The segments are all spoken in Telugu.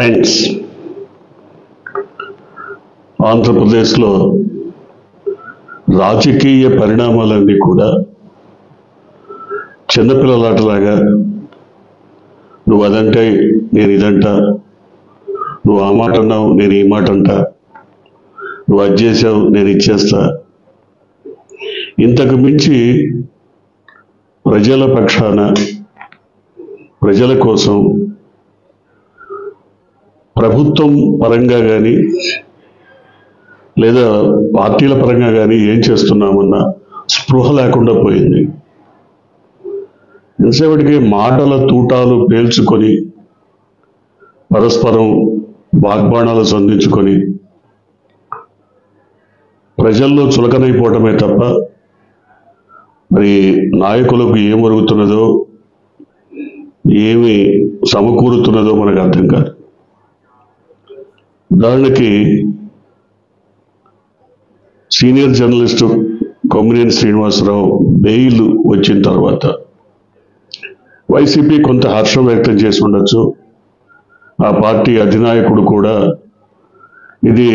ఫ్రెండ్స్, ఆంధ్రప్రదేశ్లో రాజకీయ పరిణామాలన్నీ కూడా చిన్నపిల్లలాటలాగా నువ్వు అదంటే నేను ఇదంటా, నువ్వు ఆ మాట అన్నావు నేను ఈ మాట అంటా, నువ్వు అది చేసావు నేను ఇచ్చేస్తా, ఇంతకు మించి ప్రజల పక్షాన ప్రజల కోసం ప్రభుత్వం పరంగా కానీ లేదా పార్టీల పరంగా కానీ ఏం చేస్తున్నామన్న స్పృహ లేకుండా పోయింది. ఎంతసేపటికి మాటల తూటాలు పేల్చుకొని పరస్పరం వాగ్బాణాలు సంధించుకొని ప్రజల్లో చులకనైపోవటమే తప్ప మరి నాయకులకు ఏం జరుగుతున్నదో ఏమి సమకూరుతున్నదో మనకు అర్థం కాదు. ఉదాహరణకి senior journalist Kommineni Srinivasarao bail వచ్చిన తర్వాత వైసీపీ కొంత హర్షం వ్యక్తం చేసి ఉండొచ్చు. ఆ పార్టీ అధినాయకుడు కూడా ఇది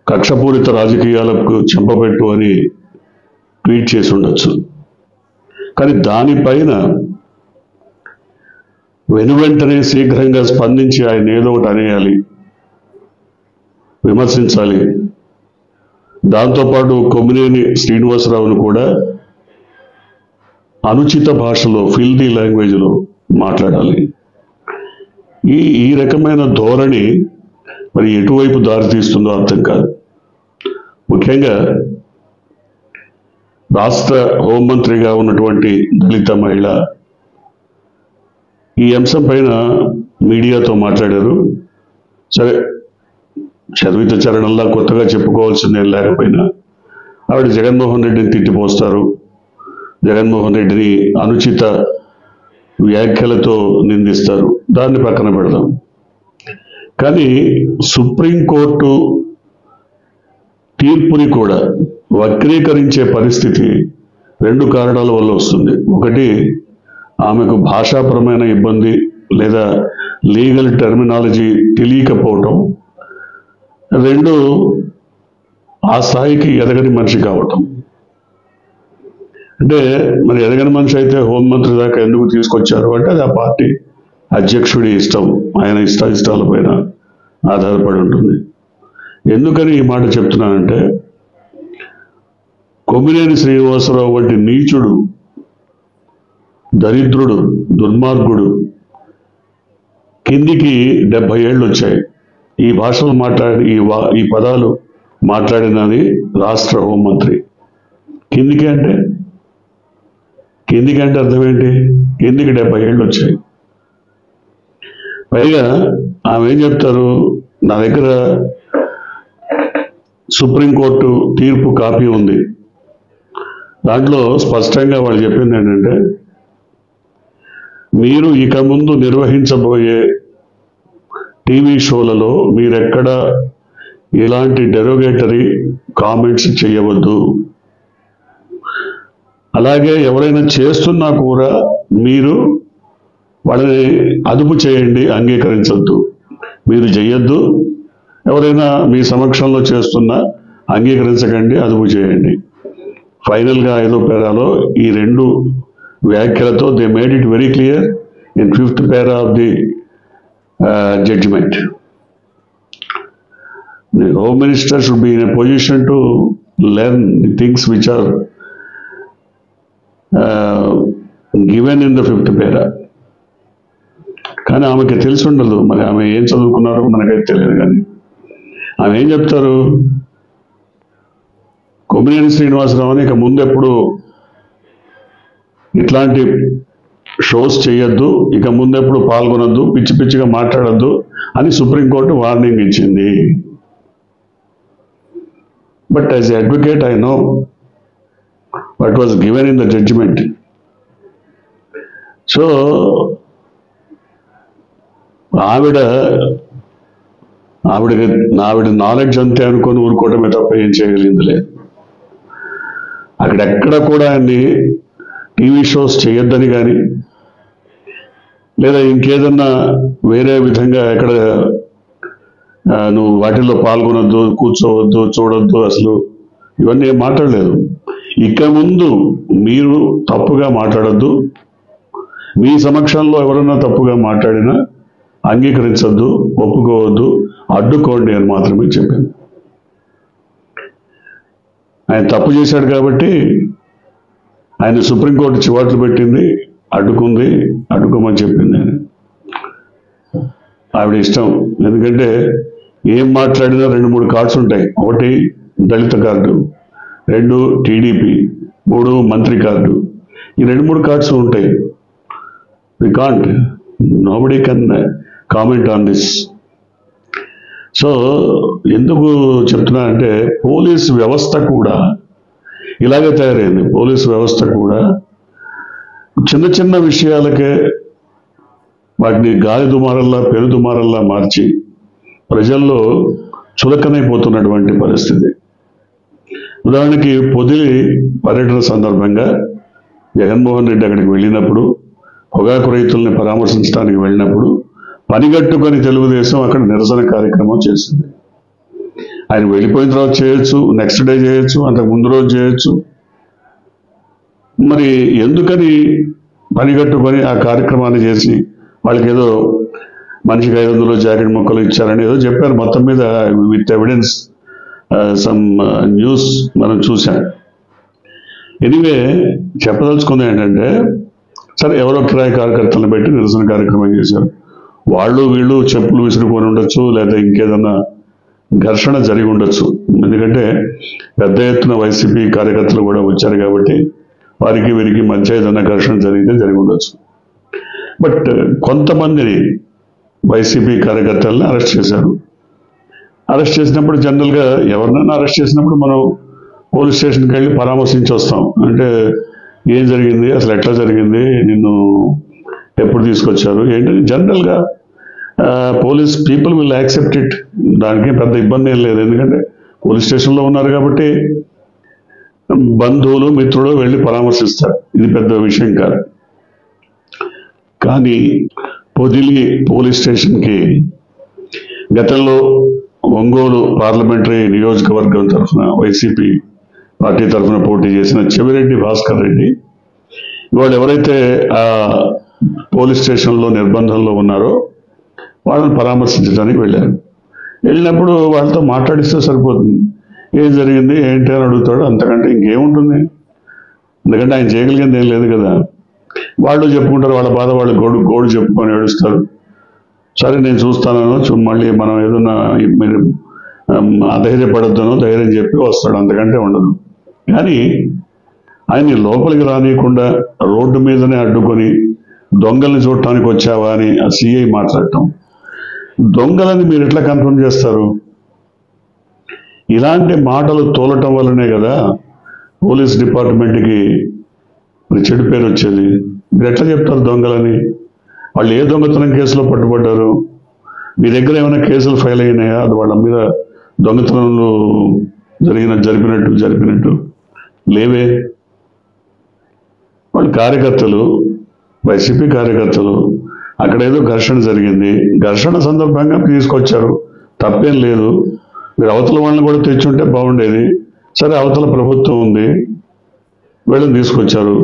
కక్షపూరిత రాజకీయాలకు చెంపపెట్టు అని ట్వీట్ చేసి ఉండొచ్చు. కానీ దానిపైన వెనువెంటనే శీఘ్రంగా స్పందించి ఆయన ఏదో ఒకటి అనేయాలి, విమర్శించాలి. దాంతోపాటు కొమ్మినేని శ్రీనివాసరావును కూడా అనుచిత భాషలో ఫిల్దీ లాంగ్వేజ్లో మాట్లాడాలి. ఈ రకమైన ధోరణి మరి ఎటువైపు దారితీస్తుందో అర్థం కాదు. ముఖ్యంగా రాష్ట్ర హోంమంత్రిగా ఉన్నటువంటి దళిత మహిళ ఈ అంశం పైన మీడియాతో మాట్లాడారు. సరే, చదివిత చరణంలా కొత్తగా చెప్పుకోవాల్సిందే లేకపోయినా ఆవిడ జగన్మోహన్ రెడ్డిని తిట్టిపోస్తారు, జగన్మోహన్ రెడ్డిని అనుచిత వ్యాఖ్యలతో నిందిస్తారు, దాన్ని పక్కన పెడదాం. కానీ సుప్రీంకోర్టు తీర్పుని కూడా వక్రీకరించే పరిస్థితి రెండు కారణాల వల్ల వస్తుంది. ఒకటి, ఆమెకు భాషాపరమైన ఇబ్బంది లేదా లీగల్ టెర్మినాలజీ తెలియకపోవటం. రెండు, ఆ స్థాయికి ఎదగని మనిషి కావటం. అంటే మరి ఎదగని మనిషి అయితే హోంమంత్రి దాకా ఎందుకు తీసుకొచ్చారు అంటే అది ఆ పార్టీ అధ్యక్షుడి ఇష్టం, ఆయన ఇష్టాయిష్టాలపైన ఆధారపడి ఉంటుంది. ఎందుకని ఈ మాట చెప్తున్నానంటే కొమ్మినేని శ్రీనివాసరావు వంటి నీచుడు, దరిద్రుడు, దుర్మార్గుడు కిందికి 70 ఏళ్ళు వచ్చాయి. ఈ భాషలు ఈ పదాలు మాట్లాడినది రాష్ట్ర హోంమంత్రి. కిందికి అంటే అర్థం ఏంటి? కిందికి 70 ఏళ్ళు వచ్చాయి. పైగా ఆమె ఏం చెప్తారు, నా దగ్గర సుప్రీంకోర్టు తీర్పు కాపీ ఉంది, దాంట్లో స్పష్టంగా వాళ్ళు చెప్పింది ఏంటంటే మీరు ఇక ముందు నిర్వహించబోయే టీవీ షోలలో మీరెక్కడ ఇలాంటి డెరోగేటరీ కామెంట్స్ చేయవద్దు, అలాగే ఎవరైనా చేస్తున్నా కూడా మీరు వాళ్ళని అదుపు చేయండి, అంగీకరించద్దు, మీరు చేయొద్దు, ఎవరైనా మీ సమక్షంలో చేస్తున్నా అంగీకరించకండి, అదుపు చేయండి. ఫైనల్గా 5వ పేరాలో ఈ రెండు వ్యాఖ్యలతో they made it very clear in 5th para of the judgment. The Home Minister should be in a position to learn the things which are given in the 5th para. కానీ ఆమెకి తెలిసి ఉండదు, మరి ఆమె ఏం చదువుకున్నారో మనకైతే తెలియదు. కానీ ఆమె ఏం చెప్తారు, కొమ్మినేని శ్రీనివాసరావు ఇక ముందు ఎప్పుడు ఇట్లాంటి షోస్ చేయొద్దు, ఇక ముందెప్పుడు పాల్గొనొద్దు, పిచ్చి పిచ్చిగా మాట్లాడొద్దు అని సుప్రీంకోర్టు వార్నింగ్ ఇచ్చింది. But as a advocate I know what was given in the judgment. So ఆవిడ నాలెడ్జ్ అంతే అనుకొని ఊరుకోవడమే తప్ప ఏం చేయగలిగింది లేదు. అక్కడెక్కడ కూడా ఆయన్ని టీవీ షోస్ చేయొద్దని కానీ లేదా ఇంకేదన్నా వేరే విధంగా ఎక్కడ నువ్వు వాటిల్లో పాల్గొనొద్దు, కూర్చోవద్దు, చూడొద్దు, అసలు ఇవన్నీ ఏం మాట్లాడలేదు. ఇక ముందు మీరు తప్పుగా మాట్లాడద్దు, మీ సమక్షంలో ఎవరన్నా తప్పుగా మాట్లాడినా అంగీకరించద్దు, ఒప్పుకోవద్దు, అడ్డుకోండి అని మాత్రమే చెప్పింది. ఆయన తప్పు చేశాడు కాబట్టి ఆయన సుప్రీంకోర్టు చివాట్లు పెట్టింది, అడ్డుకుంది, అడ్డుకోమని చెప్పింది. ఆవిడ ఇష్టం. ఎందుకంటే ఏం మాట్లాడినా 2-3 కార్డ్స్ ఉంటాయి. 1 దళిత కార్డు, 2 టీడీపీ, 3 మంత్రి కార్డు. ఈ 2-3 కార్డ్స్ ఉంటాయి. We can't, nobody can comment on this. So ఎందుకు చెప్తున్నా అంటే పోలీస్ వ్యవస్థ కూడా ఇలాగే తయారైంది. పోలీస్ వ్యవస్థ కూడా చిన్న చిన్న విషయాలకే వాటిని గాలి దుమారల్లా, పెను దుమారల్లా మార్చి ప్రజల్లో చులకనైపోతున్నటువంటి పరిస్థితి. ఉదాహరణకి పొదిలి పర్యటన సందర్భంగా జగన్మోహన్ రెడ్డి అక్కడికి వెళ్ళినప్పుడు, పొగాకు రైతుల్ని పరామర్శించడానికి వెళ్ళినప్పుడు పనిగట్టుకొని తెలుగుదేశం అక్కడ నిరసన కార్యక్రమం చేసింది. ఆయన వెళ్ళిపోయిన తర్వాత చేయొచ్చు, నెక్స్ట్ డే చేయొచ్చు, అంతకు ముందు రోజు చేయొచ్చు. మరి ఎందుకని పనిగట్టుకొని ఆ కార్యక్రమాన్ని చేసి వాళ్ళకి ఏదో మనిషికి 500 జాకెట్ ముక్కలు ఇచ్చారని ఏదో చెప్పారు. మొత్తం మీద విత్ ఎవిడెన్స్ సమ్ న్యూస్ మనం చూసాం. ఎనీవే చెప్పదలుచుకుంది ఏంటంటే, సరే ఎవరో కిరాయి కార్యకర్తలను పెట్టి నిరసన కార్యక్రమం చేశారు. వాళ్ళు వీళ్ళు చెప్పులు విసురుకొని ఉండొచ్చు, లేదా ఇంకేదన్నా ఘర్షణ జరిగి ఉండొచ్చు. ఎందుకంటే పెద్ద ఎత్తున వైసీపీ కార్యకర్తలు కూడా వచ్చారు కాబట్టి వారికి వీరికి మధ్య ఏదన్నా ఘర్షణ జరిగితే జరిగి ఉండొచ్చు. బట్ కొంతమందిని వైసీపీ కార్యకర్తలను అరెస్ట్ చేశారు. అరెస్ట్ చేసినప్పుడు జనరల్గా ఎవరినైనా అరెస్ట్ చేసినప్పుడు మనం పోలీస్ స్టేషన్కి వెళ్ళి పరామర్శించి వస్తాం. అంటే ఏం జరిగింది, అసలు ఎట్లా జరిగింది, నిన్ను ఎప్పుడు తీసుకొచ్చారు ఏంటి. జనరల్గా police people will accept it. దానికి పెద్ద ఇబ్బంది ఏం లేదు. ఎందుకంటే పోలీస్ స్టేషన్లో ఉన్నారు కాబట్టి బంధువులు, మిత్రులు వెళ్ళి పరామర్శిస్తారు. ఇది పెద్ద విషయం కాదు. కానీ పొదిలి పోలీస్ స్టేషన్కి గతంలో ఒంగోలు పార్లమెంటరీ నియోజకవర్గం తరఫున వైసీపీ పార్టీ తరఫున పోటీ చేసిన చెవిరెడ్డి భాస్కర్ రెడ్డి వాళ్ళు ఎవరైతే ఆ పోలీస్ స్టేషన్లో నిర్బంధంలో ఉన్నారో వాళ్ళని పరామర్శించడానికి వెళ్ళారు. వెళ్ళినప్పుడు వాళ్ళతో మాట్లాడిస్తే సరిపోతుంది. ఏం జరిగింది ఏంటి అని అడుగుతాడు. అంతకంటే ఇంకేముంటుంది. ఎందుకంటే ఆయన చేయగలిగింది ఏం లేదు కదా. వాళ్ళు చెప్పుకుంటారు వాళ్ళ బాధ, వాళ్ళు గోడు చెప్పుకొని ఏడుస్తారు. సరే నేను చూస్తాను, మళ్ళీ మనం ఏదన్నా మీరు అధైర్యపడొద్దనో ధైర్యం చెప్పి వస్తాడు. అంతకంటే ఉండదు. కానీ ఆయన్ని లోపలికి రానియకుండా రోడ్డు మీదనే అడ్డుకొని దొంగల్ని చూడటానికి వచ్చావా అని ఆ సిఐ మాట్లాడటం. దొంగలని మీరు ఎట్లా కన్ఫర్మ్ చేస్తారు? ఇలాంటి మాటలు తోలటం వల్లనే కదా పోలీస్ డిపార్ట్మెంట్కి చెడు పేరు వచ్చేది. మీరు ఎట్లా చెప్తారు దొంగలని? వాళ్ళు ఏ దొంగతనం కేసులో పట్టుబడ్డారు? మీ దగ్గర ఏమైనా కేసులు ఫైల్ అయినాయా? అది వాళ్ళ మీద దొంగతనంలో జరిపినట్టు లేవే. వాళ్ళు కార్యకర్తలు, వైసీపీ కార్యకర్తలు, అక్కడ ఏదో ఘర్షణ జరిగింది, ఘర్షణ సందర్భంగా తీసుకొచ్చారు, తప్పేం లేదు. మీరు అవతల వాళ్ళని కూడా తెచ్చుంటే బాగుండేది. సరే అవతల ప్రభుత్వం ఉంది, వీళ్ళని తీసుకొచ్చారు.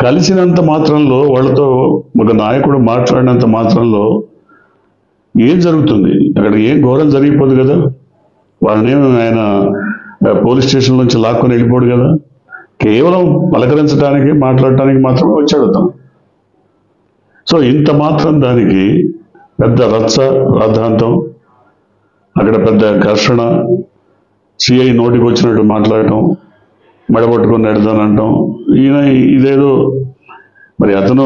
కలిసినంత మాత్రంలో, వాళ్ళతో ఒక నాయకుడు మాట్లాడినంత మాత్రంలో ఏం జరుగుతుంది? అక్కడ ఏం ఘోరం జరిగిపోదు కదా. వాళ్ళనేమి ఆయన పోలీస్ స్టేషన్ నుంచి లాక్కొని వెళ్ళిపోడు కదా. కేవలం పలకరించడానికి, మాట్లాడటానికి మాత్రమే వచ్చాడు అతను. సో ఇంత మాత్రం దానికి పెద్ద రచ్చ రాద్ధాంతం, అక్కడ పెద్ద ఘర్షణ, సిఐ నోటికి వచ్చినట్టు మాట్లాడటం, మెడబట్టుకొని నెడతానంటాం. ఈయన ఇదేదో మరి అతను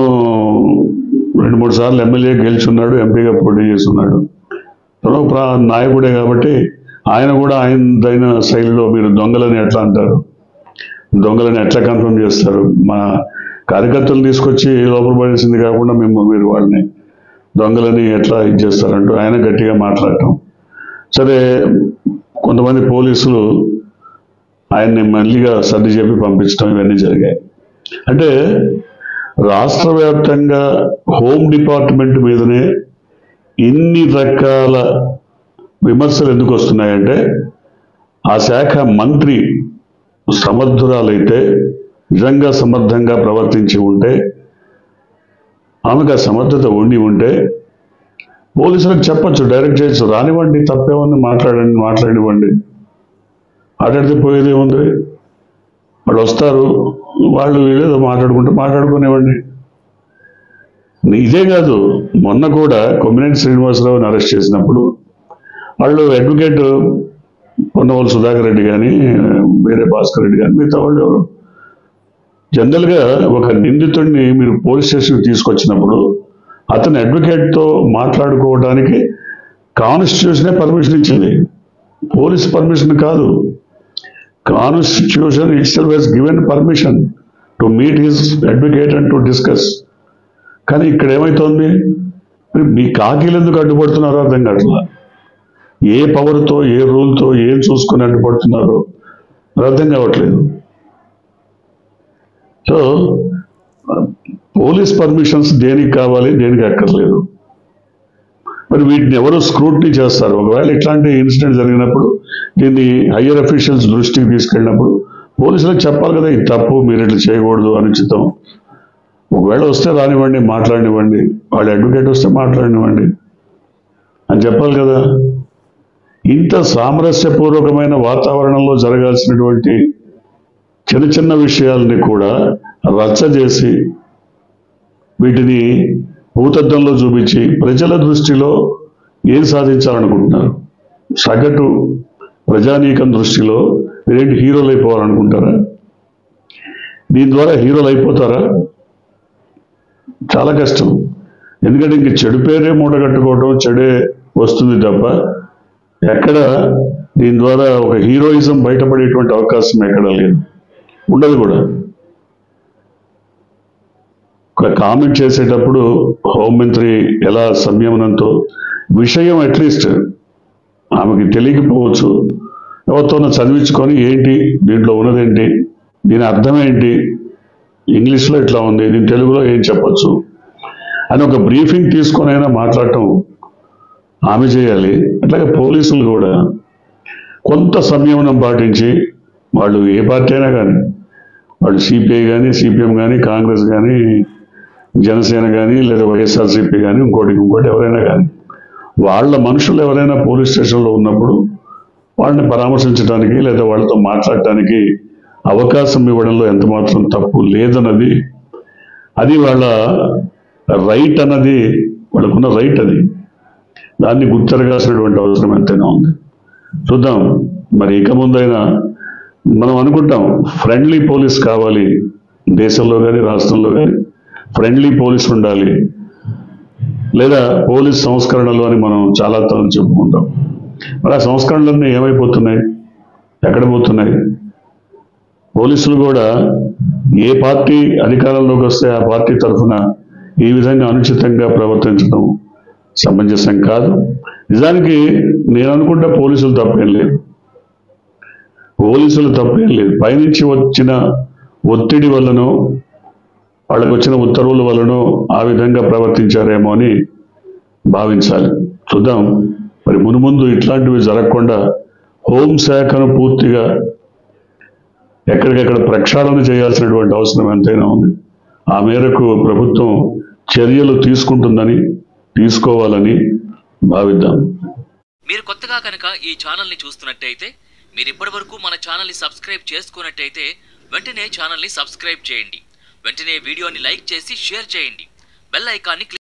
2-3 సార్లు ఎమ్మెల్యే గెలుచున్నాడు, ఎంపీగా పోటీ చేస్తున్నాడు. తను నాయకుడే కాబట్టి ఆయన కూడా ఆయనదైన శైలిలో మీరు దొంగలని ఎట్లా అంటారు, దొంగలని ఎట్లా కన్ఫర్మ్ చేస్తారు? మన కార్యకర్తలు తీసుకొచ్చి లోపల పడేసింది కాకుండా మీరు వాళ్ళని దొంగలని ఎట్లా ఇది చేస్తారంటూ ఆయన గట్టిగా మాట్లాడటం. సరే కొంతమంది పోలీసులు ఆయన్ని మళ్ళీగా సర్ది చెప్పి పంపించడం, ఇవన్నీ జరిగాయి. అంటే రాష్ట్ర వ్యాప్తంగా హోమ్ డిపార్ట్మెంట్ మీదనే ఇన్ని రకాల విమర్శలు ఎందుకు వస్తున్నాయంటే ఆ శాఖ మంత్రి సమర్థురాలైతే, నిజంగా సమర్థంగా ప్రవర్తించి ఉంటే, ఆమెకు ఆ సమర్థత ఉంటే పోలీసులకు చెప్పచ్చు, డైరెక్ట్ చేయొచ్చు, రానివ్వండి, తప్పేముంది, మాట్లాడివ్వండి. మాట్లాడితే పోయేదేముంది? వాళ్ళు వస్తారు, వాళ్ళు వీళ్ళేదో మాట్లాడుకునేవ్వండి. ఇదే కాదు, మొన్న కూడా కొమ్మినేని శ్రీనివాసరావుని అరెస్ట్ చేసినప్పుడు వాళ్ళు అడ్వకేట్ పొన్నవోలు సుధాకర్ రెడ్డి కానీ, వేరే భాస్కర్ రెడ్డి కానీ, మిగతా వాళ్ళు ఎవరు, జనరల్గా ఒక నిందితుడిని మీరు పోలీస్ స్టేషన్కి తీసుకొచ్చినప్పుడు అతని అడ్వకేట్తో మాట్లాడుకోవడానికి కాన్స్టిట్యూషనే పర్మిషన్ ఇచ్చింది, పోలీస్ పర్మిషన్ కాదు. Constitution itself has given permission to meet his advocate and to discuss. కానీ ఇక్కడ ఏమవుతోంది, మీ కాకీలు ఎందుకు అడ్డుపడుతున్నారో అర్థం కావట్లా. ఏ పవర్తో, ఏ రూల్తో, ఏం చూసుకొని అడ్డుపడుతున్నారో అర్థం కావట్లేదు. సో పోలీస్ పర్మిషన్స్ దేనికి కావాలి, దేనికి అక్కర్లేదు. మరి వీటిని ఎవరు స్క్రూటినీ చేస్తారు? ఒకవేళ ఇట్లాంటి ఇన్సిడెంట్ జరిగినప్పుడు దీన్ని హయ్యర్ అఫీషియల్స్ దృష్టికి తీసుకెళ్ళినప్పుడు పోలీసులకు చెప్పాలి కదా, ఇది తప్పు, మీరు ఇట్లా చేయకూడదు, అనుచితం. ఒకవేళ వస్తే రానివ్వండి, మాట్లాడినివ్వండి, వాళ్ళ అడ్వకేట్ వస్తే మాట్లాడినివ్వండి అని చెప్పాలి కదా. ఇంత సామరస్యపూర్వకమైన వాతావరణంలో జరగాల్సినటువంటి చిన్న చిన్న విషయాలని కూడా రచ్చ చేసి వీటిని భూతద్దంలో చూపించి ప్రజల దృష్టిలో ఏం సాధించాలనుకుంటున్నారు? సగటు ప్రజానీకం దృష్టిలో మీరేంటి హీరోలు అయిపోవాలనుకుంటారా? దీని ద్వారా హీరోలు అయిపోతారా? చాలా కష్టం. ఎందుకంటే ఇంక చెడు పేరే మూటగట్టుకోవడం, చెడే వస్తుంది తప్ప ఎక్కడ దీని ద్వారా ఒక హీరోయిజం బయటపడేటువంటి అవకాశం ఎక్కడ లేదు, ఉండదు కూడా. ఒక కామెంట్ చేసేటప్పుడు హోంమంత్రి ఎలా సంయమనంతో, విషయం అట్లీస్ట్ ఆమెకి తెలియకపోవచ్చు, ఎవరితోనో చదివించుకొని ఏంటి దీంట్లో ఉన్నదేంటి, దీని అర్థం ఏంటి, ఇంగ్లీష్లో ఇట్లా ఉంది, దీని తెలుగులో ఏం చెప్పచ్చు అని ఒక బ్రీఫింగ్ తీసుకొని అయినా మాట్లాడటం ఆమె చేయాలి. అట్లాగే పోలీసులు కూడా కొంత సంయమనం పాటించి, వాళ్ళు ఏ పార్టీ అయినా కానీ, వాళ్ళు సిపిఐ కానీ, సిపిఎం కానీ, కాంగ్రెస్ కానీ, జనసేన కానీ, లేదా వైఎస్ఆర్సీపీ కానీ, ఇంకోటి ఎవరైనా కానీ, వాళ్ళ మనుషులు ఎవరైనా పోలీస్ స్టేషన్లో ఉన్నప్పుడు వాళ్ళని పరామర్శించడానికి లేదా వాళ్ళతో మాట్లాడటానికి అవకాశం ఇవ్వడంలో ఎంత మాత్రం తప్పు లేదన్నది, అది వాళ్ళ రైట్ అన్నది, వాళ్ళకున్న రైట్ అది. దాన్ని గుర్తెరగాల్సినటువంటి అవసరం ఎంతైనా ఉంది. చూద్దాం మరి ఇక ముందైనా. మనం అనుకుంటాం ఫ్రెండ్లీ పోలీస్ కావాలి దేశంలో కానీ, రాష్ట్రంలో కానీ, ఫ్రెండ్లీ పోలీస్ ఉండాలి, లేదా పోలీస్ సంస్కరణలు అని మనం చాలా తరచూ చెప్పుకుంటాం. మరి ఆ సంస్కరణలన్నీ ఏమైపోతున్నాయి, ఎక్కడ పోతున్నాయి? పోలీసులు కూడా ఏ పార్టీ అధికారంలోకి వస్తే ఆ పార్టీ తరఫున ఈ విధంగా అనుచితంగా ప్రవర్తించడం సమంజసం కాదు. నిజానికి నేను అనుకుంటా పోలీసులు తప్పేం లేదు, పైనుంచి వచ్చిన ఒత్తిడి వల్లనో వాళ్ళకి వచ్చిన ఉత్తర్వుల వల్లనో ఆ విధంగా ప్రవర్తించారేమో అని భావించాలి. చూద్దాం మరి మునుముందు ఇట్లాంటివి జరగకుండా హోంశాఖను పూర్తిగా ఎక్కడికెక్కడ ప్రక్షాళన చేయాల్సినటువంటి అవసరం ఎంతైనా ఉంది. ఆ మేరకు ప్రభుత్వం చర్యలు తీసుకోవాలని భావిద్దాం. మీరు కొత్తగా కనుక ఈ ఛానల్ని చూస్తున్నట్టయితే, మీరు ఇప్పటివరకు మన ఛానల్ని సబ్స్క్రైబ్ చేసుకున్నట్టయితే వెంటనే ఛానల్ని సబ్స్క్రైబ్ చేయండి. వెంటనే వీడియోని లైక్ చేసి షేర్ చేయండి. బెల్ ఐకాన్ని